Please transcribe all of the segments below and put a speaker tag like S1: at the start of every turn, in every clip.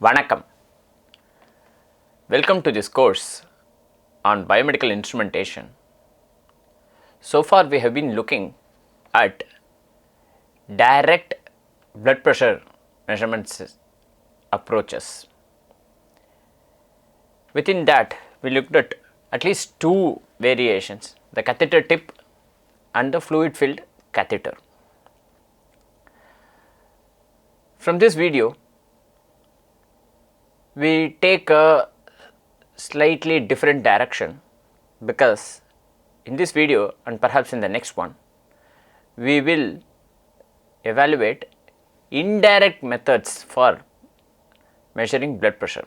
S1: Vanakkam. Welcome to this course on biomedical instrumentation. So far we have been looking at direct blood pressure measurements approaches. Within that we looked at least two variations, the catheter tip and the fluid filled catheter. From this video we take a slightly different direction, because in this video and perhaps in the next one we will evaluate indirect methods for measuring blood pressure.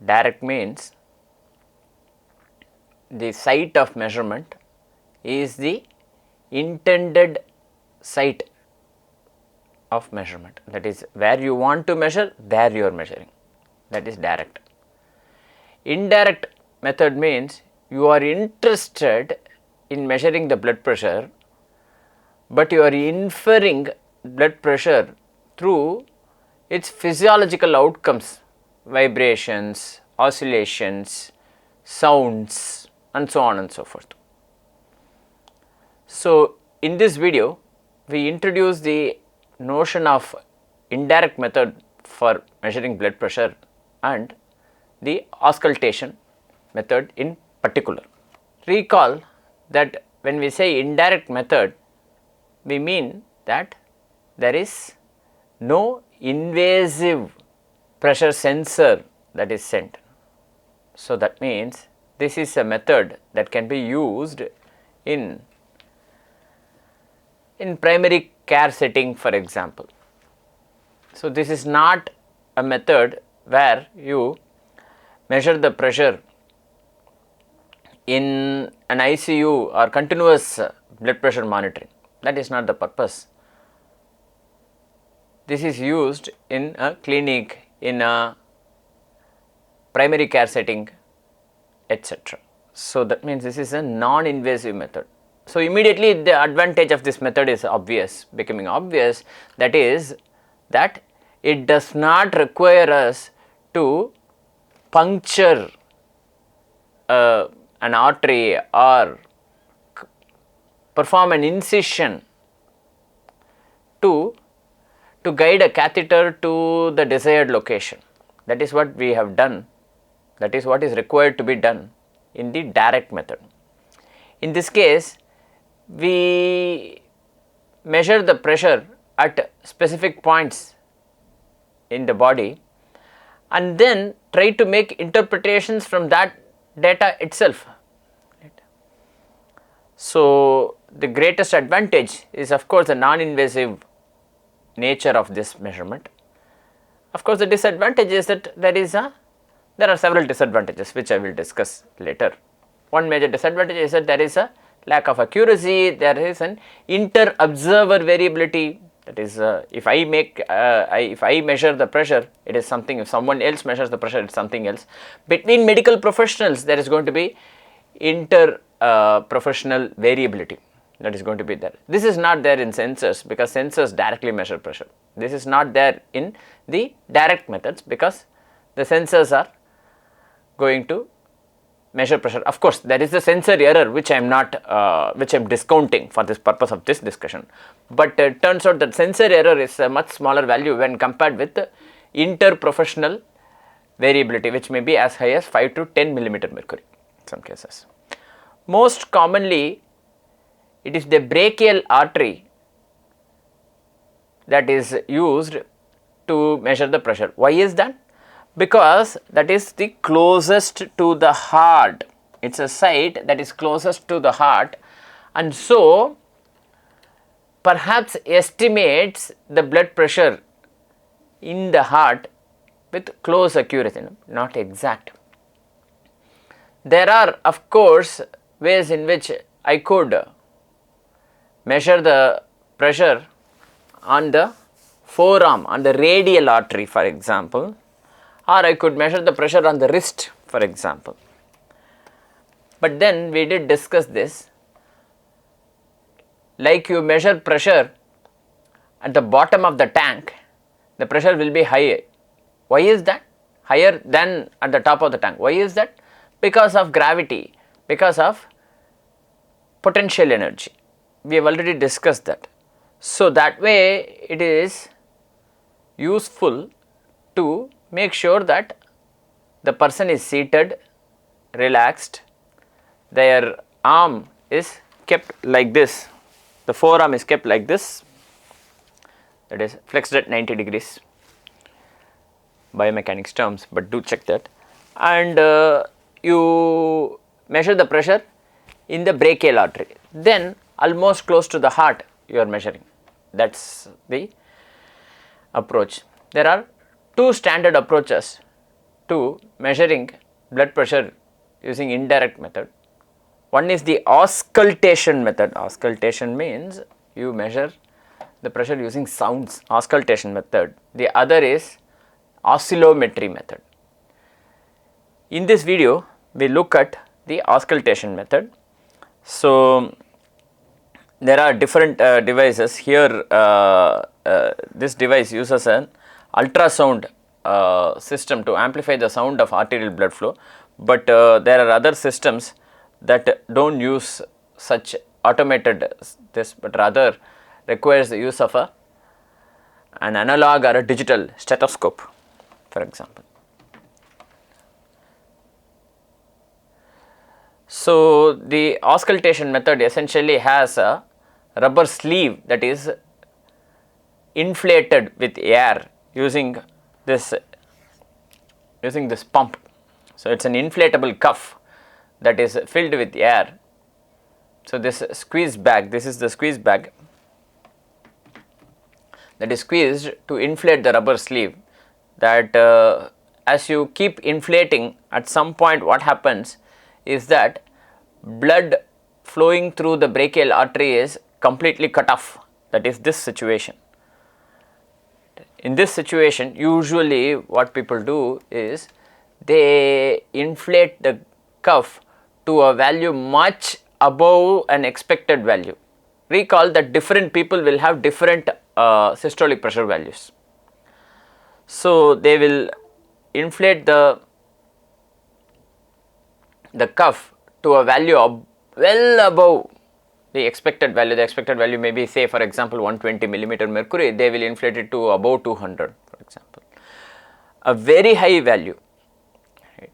S1: Direct means the site of measurement is the intended site of measurement, that is where you want to measure, there you are measuring, that is direct. Indirect method means you are interested in measuring the blood pressure, but you are inferring blood pressure through its physiological outcomes, vibrations, oscillations, sounds and so on and so forth. So, in this video we introduce the notion of indirect method for measuring blood pressure and the auscultation method in particular. Recall that when we say indirect method, we mean that there is no invasive pressure sensor that is sent. So, that means this is a method that can be used in primary care setting, for example. So, this is not a method where you measure the pressure in an ICU or continuous blood pressure monitoring. That is not the purpose. This is used in a clinic, in a primary care setting, etc. So, that means this is a non-invasive method. So, immediately the advantage of this method is becoming obvious, that is that it does not require us to puncture an artery or perform an incision to guide a catheter to the desired location. That is what we have done, that is what is required to be done in the direct method. In this case, we measure the pressure at specific points in the body and then try to make interpretations from that data itself. So, the greatest advantage is of course the non-invasive nature of this measurement. Of course, the disadvantage is that there are several disadvantages which I will discuss later. One major disadvantage is that there is a lack of accuracy, there is an inter-observer variability, that is if I measure the pressure, it is something, if someone else measures the pressure, it is something else. Between medical professionals there is going to be inter-professional variability, that is going to be there. This is not there in sensors, because sensors directly measure pressure. This is not there in the direct methods, because the sensors are going to measure pressure. Of course, there is a sensor error which I am discounting for this purpose of this discussion, but it turns out that sensor error is a much smaller value when compared with interprofessional variability, which may be as high as 5 to 10 millimeter mercury in some cases. Most commonly it is the brachial artery that is used to measure the pressure. Why is that? Because that is the closest to the heart, it is a site that is closest to the heart, and so perhaps estimates the blood pressure in the heart with close accuracy, not exact. There are of course ways in which I could measure the pressure on the forearm, on the radial artery for example, or I could measure the pressure on the wrist for example. But then we did discuss this, like you measure pressure at the bottom of the tank, the pressure will be higher. Why is that? Higher than at the top of the tank. Why is that? Because of gravity, because of potential energy. We have already discussed that. So, that way it is useful to make sure that the person is seated, relaxed, their arm is kept like this, the forearm is kept like this, that is flexed at 90 degrees, biomechanics terms, but do check that, and you measure the pressure in the brachial artery, then almost close to the heart you are measuring. That is the approach. There are two standard approaches to measuring blood pressure using indirect method. One is the auscultation method. Auscultation means you measure the pressure using sounds, auscultation method. The other is oscillometry method. In this video, we look at the auscultation method. So, there are different devices here. This device uses an ultrasound system to amplify the sound of arterial blood flow, but there are other systems that do not use such automated this, but rather requires the use of an analog or a digital stethoscope, for example. So, the auscultation method essentially has a rubber sleeve that is inflated with air using this pump. So, it is an inflatable cuff that is filled with air. So, this squeeze bag, this is the squeeze bag that is squeezed to inflate the rubber sleeve, that as you keep inflating, at some point what happens is that blood flowing through the brachial artery is completely cut off, that is this situation. In this situation, usually what people do is they inflate the cuff to a value much above an expected value. Recall that different people will have different systolic pressure values. So, they will inflate the cuff to a value of well above the expected value. The expected value may be, say for example 120 millimeter mercury, they will inflate it to above 200 for example, a very high value, right,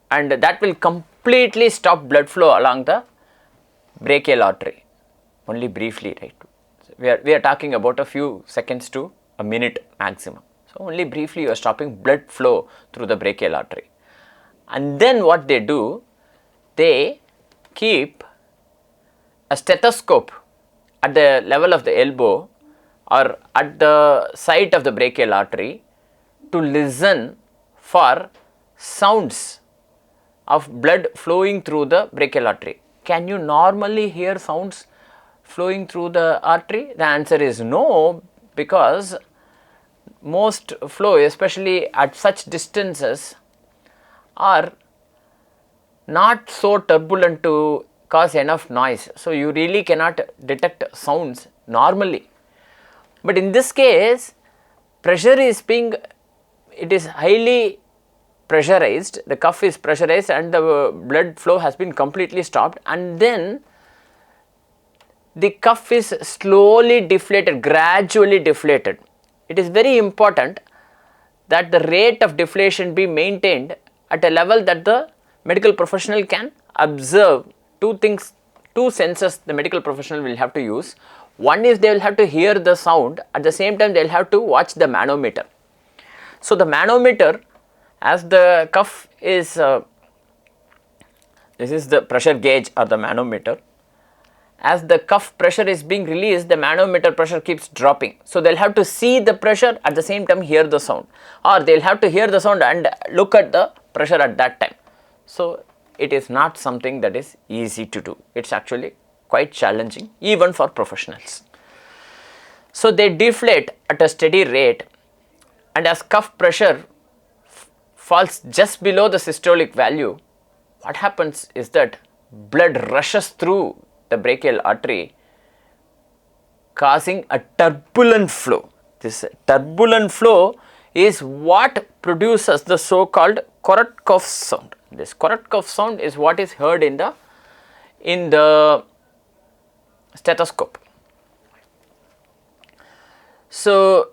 S1: and that will completely stop blood flow along the brachial artery, only briefly, right. So, we are talking about a few seconds to a minute maximum. So, only briefly you are stopping blood flow through the brachial artery, and then what they do, they keep a stethoscope at the level of the elbow or at the site of the brachial artery to listen for sounds of blood flowing through the brachial artery. Can you normally hear sounds flowing through the artery? The answer is no, because most flow, especially at such distances, are not so turbulent to cause enough noise. So, you really cannot detect sounds normally. But in this case, pressure is being, it is highly pressurized, the cuff is pressurized and the blood flow has been completely stopped, and then the cuff is slowly deflated, gradually deflated. It is very important that the rate of deflation be maintained at a level that the medical professional can observe. Two things, two senses the medical professional will have to use. One is they will have to hear the sound, at the same time they will have to watch the manometer. So, the manometer, as the cuff is, this is the pressure gauge or the manometer, as the cuff pressure is being released, the manometer pressure keeps dropping. So, they will have to see the pressure, at the same time hear the sound, or they will have to hear the sound and look at the pressure at that time. So, it is not something that is easy to do, it is actually quite challenging even for professionals. So, they deflate at a steady rate, and as cuff pressure falls just below the systolic value, what happens is that blood rushes through the brachial artery, causing a turbulent flow. This turbulent flow is what produces the so called Korotkov sound. This Korotkov sound is what is heard in the stethoscope. So,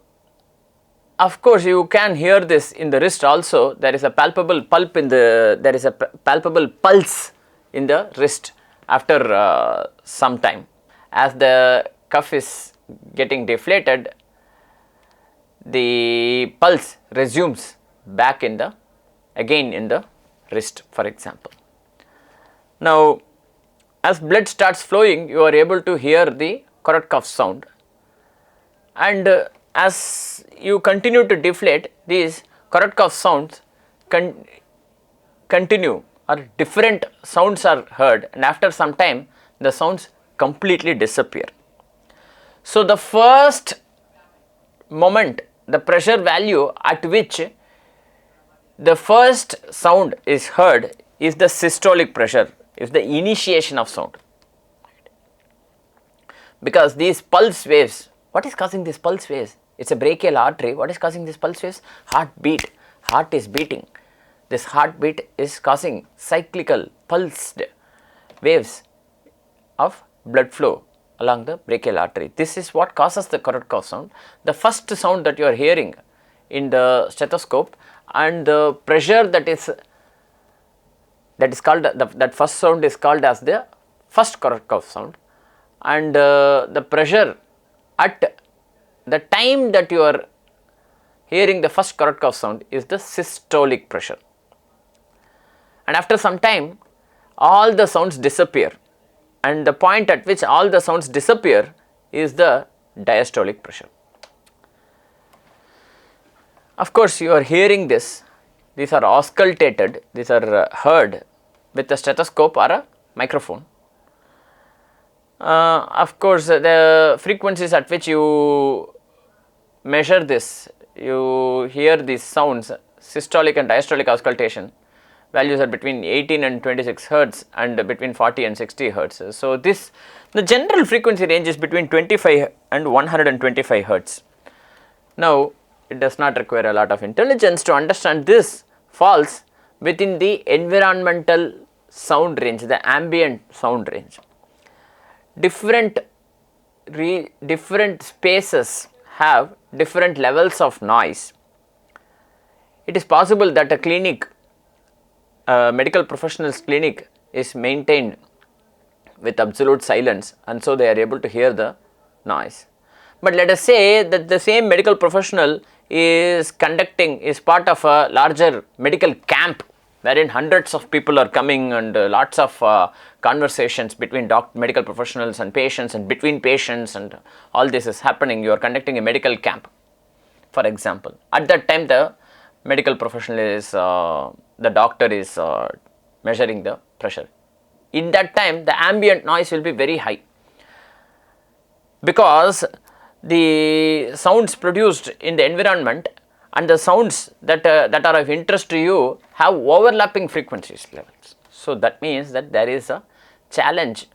S1: of course, you can hear this in the wrist also. There is a palpable pulp in the, there is a palpable pulse in the wrist after some time. As the cuff is getting deflated, the pulse resumes back in the, again in the wrist, for example. Now, as blood starts flowing, you are able to hear the Korotkov sound, and as you continue to deflate, these Korotkov sounds continue, or different sounds are heard, and after some time the sounds completely disappear. So, the first moment, the pressure value at which the first sound is heard is the systolic pressure, is the initiation of sound, because these pulse waves, what is causing these pulse waves? It is a brachial artery. What is causing these pulse waves? Heartbeat. Heart is beating. This heartbeat is causing cyclical pulsed waves of blood flow along the brachial artery. This is what causes the Korotkov sound. The first sound that you are hearing in the stethoscope, and the pressure that is called, that first sound is called as the first Korotkov sound, and the pressure at the time that you are hearing the first Korotkov sound is the systolic pressure, and after some time all the sounds disappear, and the point at which all the sounds disappear is the diastolic pressure. Of course, you are hearing this, these are auscultated, these are heard with a stethoscope or a microphone. Of course, the frequencies at which you measure this, you hear these sounds, systolic and diastolic auscultation values are between 18 and 26 hertz and between 40 and 60 hertz. So, this, the general frequency range is between 25 and 125 hertz. Now, it does not require a lot of intelligence to understand this falls within the environmental sound range, the ambient sound range. Different spaces have different levels of noise. It is possible that a clinic, medical professional's clinic is maintained with absolute silence, and so they are able to hear the noise. But let us say that the same medical professional is part of a larger medical camp wherein hundreds of people are coming, and lots of conversations between medical professionals and patients, and between patients, and all this is happening. You are conducting a medical camp, for example. At that time, the medical professional is, the doctor is measuring the pressure. In that time, the ambient noise will be very high, because the sounds produced in the environment and the sounds that are of interest to you have overlapping frequencies levels. So, that means that there is a challenge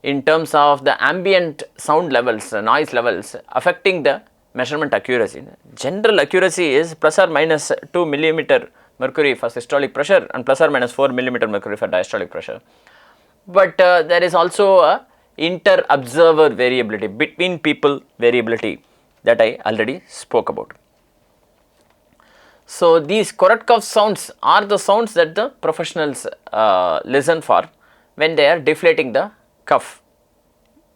S1: in terms of the ambient sound levels, noise levels affecting the measurement accuracy. General accuracy is plus or minus 2 millimeter mercury for systolic pressure and plus or minus 4 millimeter mercury for diastolic pressure. But there is also a inter-observer variability, between people variability, that I already spoke about. So, these Korotkov sounds are the sounds that the professionals listen for when they are deflating the cuff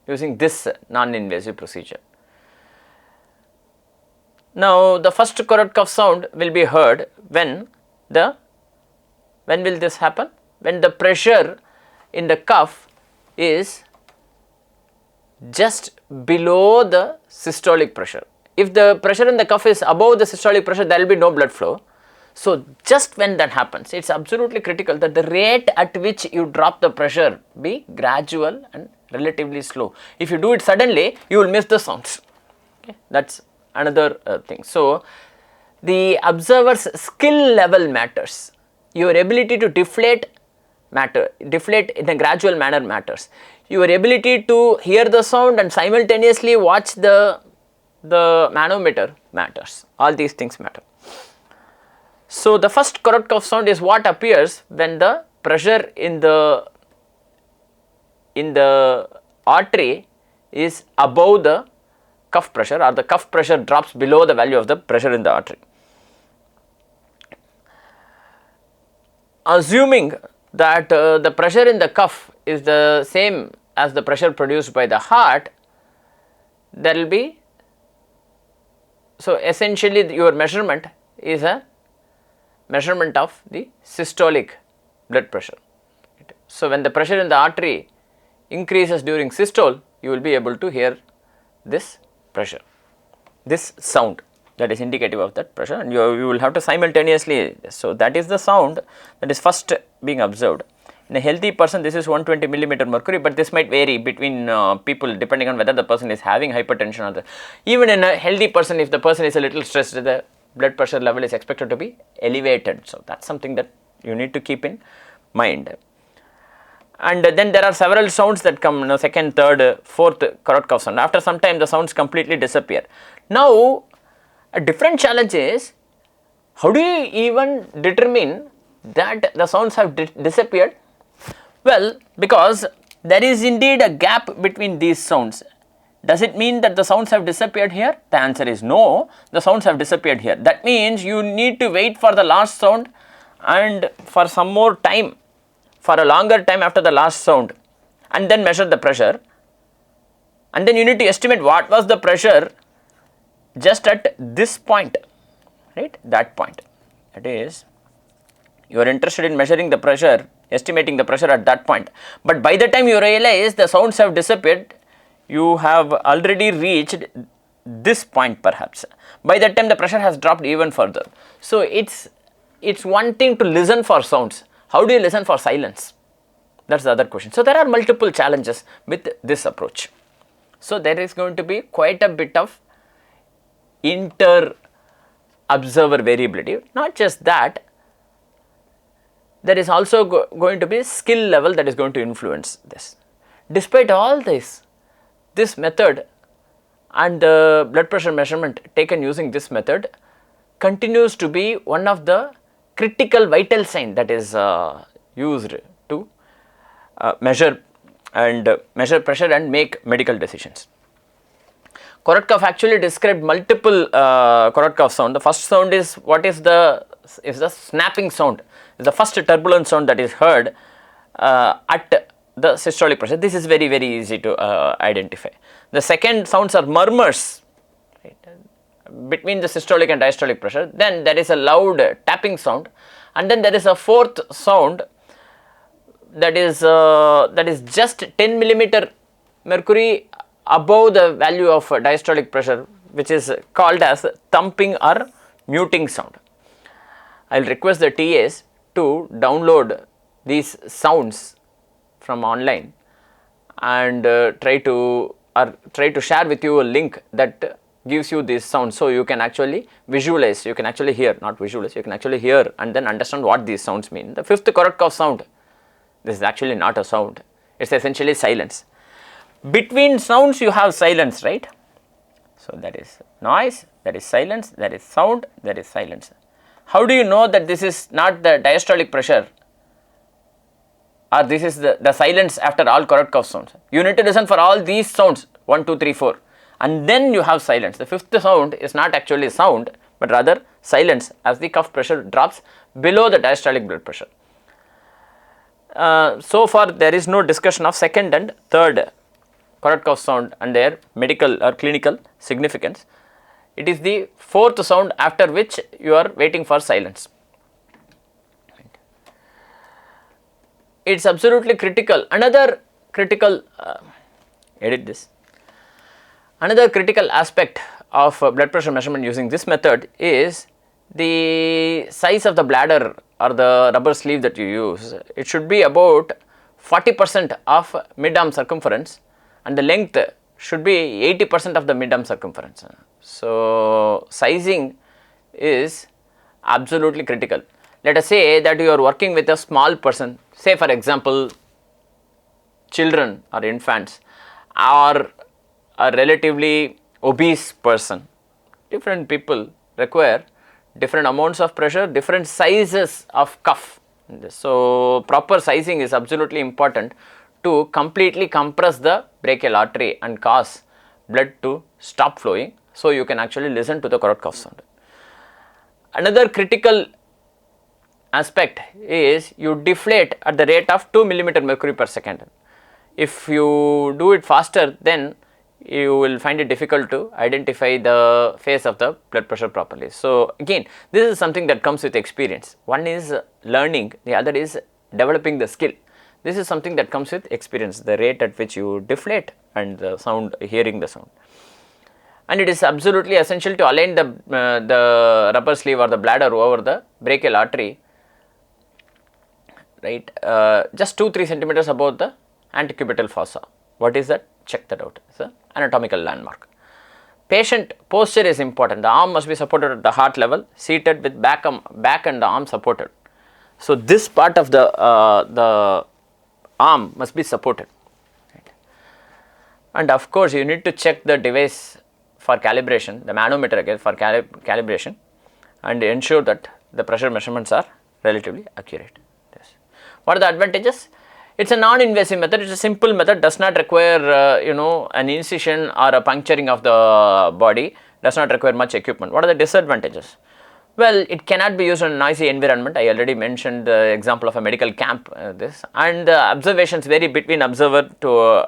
S1: using this non-invasive procedure. Now, the first Korotkov sound will be heard when will this happen? When the pressure in the cuff is just below the systolic pressure. If the pressure in the cuff is above the systolic pressure, there will be no blood flow. So, just when that happens, it is absolutely critical that the rate at which you drop the pressure be gradual and relatively slow. If you do it suddenly, you will miss the sounds. Okay? That is another thing. So, the observer's skill level matters. Your ability to deflate in a gradual manner matters. Your ability to hear the sound and simultaneously watch the the manometer matters, all these things matter. So, the first Korotkov sound is what appears when the pressure in the artery is above the cuff pressure, or the cuff pressure drops below the value of the pressure in the artery. Assuming that the pressure in the cuff is the same as the pressure produced by the heart, there will be, so essentially your measurement is a measurement of the systolic blood pressure. So, when the pressure in the artery increases during systole, you will be able to hear this pressure, this sound that is indicative of that pressure, and you will have to simultaneously. So, that is the sound that is first being observed. In a healthy person, this is 120 millimeter mercury, but this might vary between people depending on whether the person is having hypertension or the, even in a healthy person, if the person is a little stressed, the blood pressure level is expected to be elevated. So, that is something that you need to keep in mind. And then there are several sounds that come, second, third, fourth Korotkov sound. After some time, the sounds completely disappear. Now, a different challenge is, how do you even determine that the sounds have disappeared? Well, because there is indeed a gap between these sounds. Does it mean that the sounds have disappeared here? The answer is no, the sounds have disappeared here. That means you need to wait for the last sound and for some more time, for a longer time after the last sound, and then measure the pressure, and then you need to estimate what was the pressure just at this point, right, that point. That is, you are interested in measuring the pressure, estimating the pressure at that point, but by the time you realize the sounds have disappeared, you have already reached this point perhaps. By that time the pressure has dropped even further. So, it's one thing to listen for sounds. How do you listen for silence? That is the other question. So, there are multiple challenges with this approach. So, there is going to be quite a bit of inter-observer variability. Not just that, there is also going to be skill level that is going to influence this. Despite all this method and the blood pressure measurement taken using this method continues to be one of the critical vital sign that is used to measure pressure and make medical decisions. Korotkov actually described multiple Korotkov sound. The first sound is the snapping sound. It's the first turbulent sound that is heard at the systolic pressure. This is very easy to identify. The second sounds are murmurs, right, between the systolic and diastolic pressure. Then there is a loud tapping sound, and then there is a fourth sound that is just 10 millimeter mercury above the value of diastolic pressure, which is called as thumping or muting sound. I will request the TAs to download these sounds from online and try to share with you a link that gives you these sounds, so you can actually visualize, you can actually hear, not visualize, you can actually hear and then understand what these sounds mean. The fifth Korotkov sound, this is actually not a sound, it is essentially silence. Between sounds you have silence, right? So, that is noise, that is silence, that is sound, that is silence. How do you know that this is not the diastolic pressure, or this is the silence after all Korotkov sounds? You need to listen for all these sounds, 1, 2, 3, 4, and then you have silence. The fifth sound is not actually sound, but rather silence as the cuff pressure drops below the diastolic blood pressure. So far there is no discussion of second and third Korotkov sound and their medical or clinical significance. It is the fourth sound after which you are waiting for silence. It is absolutely critical. Another critical another critical aspect of blood pressure measurement using this method is the size of the bladder or the rubber sleeve that you use. It should be about 40% of mid-arm circumference, and the length should be 80% of the mid-arm circumference. So, sizing is absolutely critical. Let us say that you are working with a small person, say for example children or infants, or a relatively obese person. Different people require different amounts of pressure, different sizes of cuff. So, proper sizing is absolutely important to completely compress the brachial artery and cause blood to stop flowing. So, you can actually listen to the correct cough sound. Another critical aspect is you deflate at the rate of 2 millimeter mercury per second. If you do it faster, then you will find it difficult to identify the phase of the blood pressure properly. So, again this is something that comes with experience. One is learning, the other is developing the skill. This is something that comes with experience, the rate at which you deflate and the sound, hearing the sound. And it is absolutely essential to align the rubber sleeve or the bladder over the brachial artery, right, just 2-3 centimeters above the antecubital fossa. What is that? Check that out. It's an anatomical landmark. Patient posture is important. The arm must be supported at the heart level, seated with back and the arm supported. So, this part of the arm must be supported. Right. And of course, you need to check the device for calibration, the manometer again for calibration, and ensure that the pressure measurements are relatively accurate. Yes. What are the advantages? It is a non-invasive method, it is a simple method, does not require an incision or a puncturing of the body, does not require much equipment. What are the disadvantages? Well, it cannot be used in a noisy environment. I already mentioned the example of a medical camp, and the observations vary between observer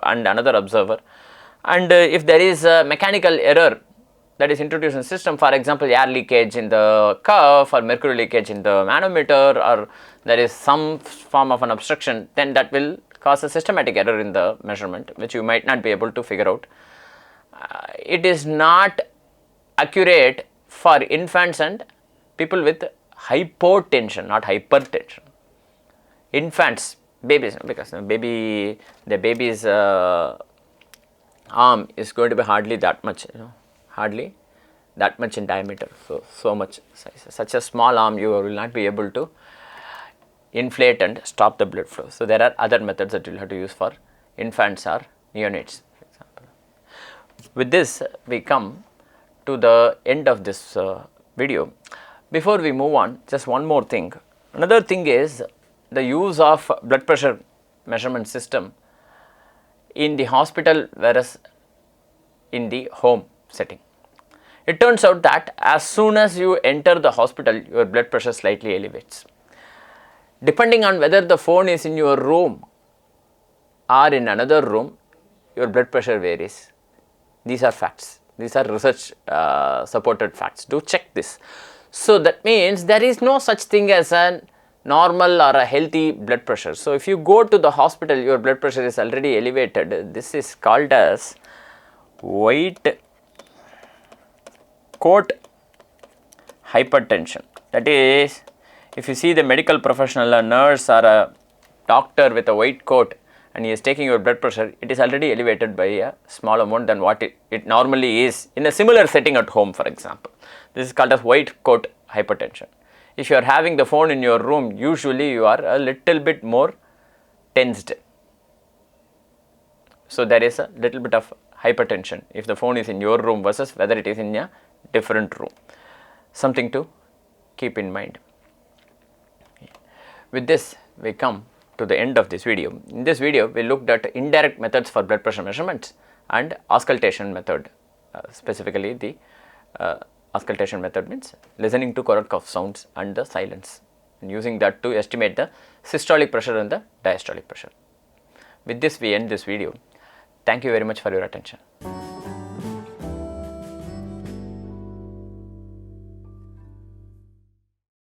S1: and another observer. And if there is a mechanical error that is introduced in the system, for example, air leakage in the cuff or mercury leakage in the manometer, or there is some form of an obstruction, then that will cause a systematic error in the measurement, which you might not be able to figure out. It is not accurate for infants and people with hypotension, not hypertension. Infants, babies, because the baby's arm is going to be hardly that much, hardly that much in diameter. So much size. Such a small arm, you will not be able to inflate and stop the blood flow. So, there are other methods that you will have to use for infants or neonates, for example. With this, we come to the end of this video. Before we move on, just one more thing. Another thing is the use of blood pressure measurement system in the hospital whereas in the home setting. It turns out that as soon as you enter the hospital, your blood pressure slightly elevates. Depending on whether the phone is in your room or in another room, your blood pressure varies. These are facts. These are research supported facts. Do check this. So, that means there is no such thing as a normal or a healthy blood pressure. So, if you go to the hospital, your blood pressure is already elevated. This is called as white coat hypertension. That is, if you see the medical professional, a nurse or a doctor with a white coat, and he is taking your blood pressure, it is already elevated by a small amount than what it normally is in a similar setting at home, for example. This is called as white coat hypertension. If you are having the phone in your room, usually you are a little bit more tensed. So, there is a little bit of hypertension if the phone is in your room versus whether it is in a different room. Something to keep in mind. With this, we come to the end of this video. In this video, we looked at indirect methods for blood pressure measurements and auscultation method. Specifically, the auscultation method means listening to correct cough sounds and the silence, and using that to estimate the systolic pressure and the diastolic pressure. With this, we end this video. Thank you very much for your attention.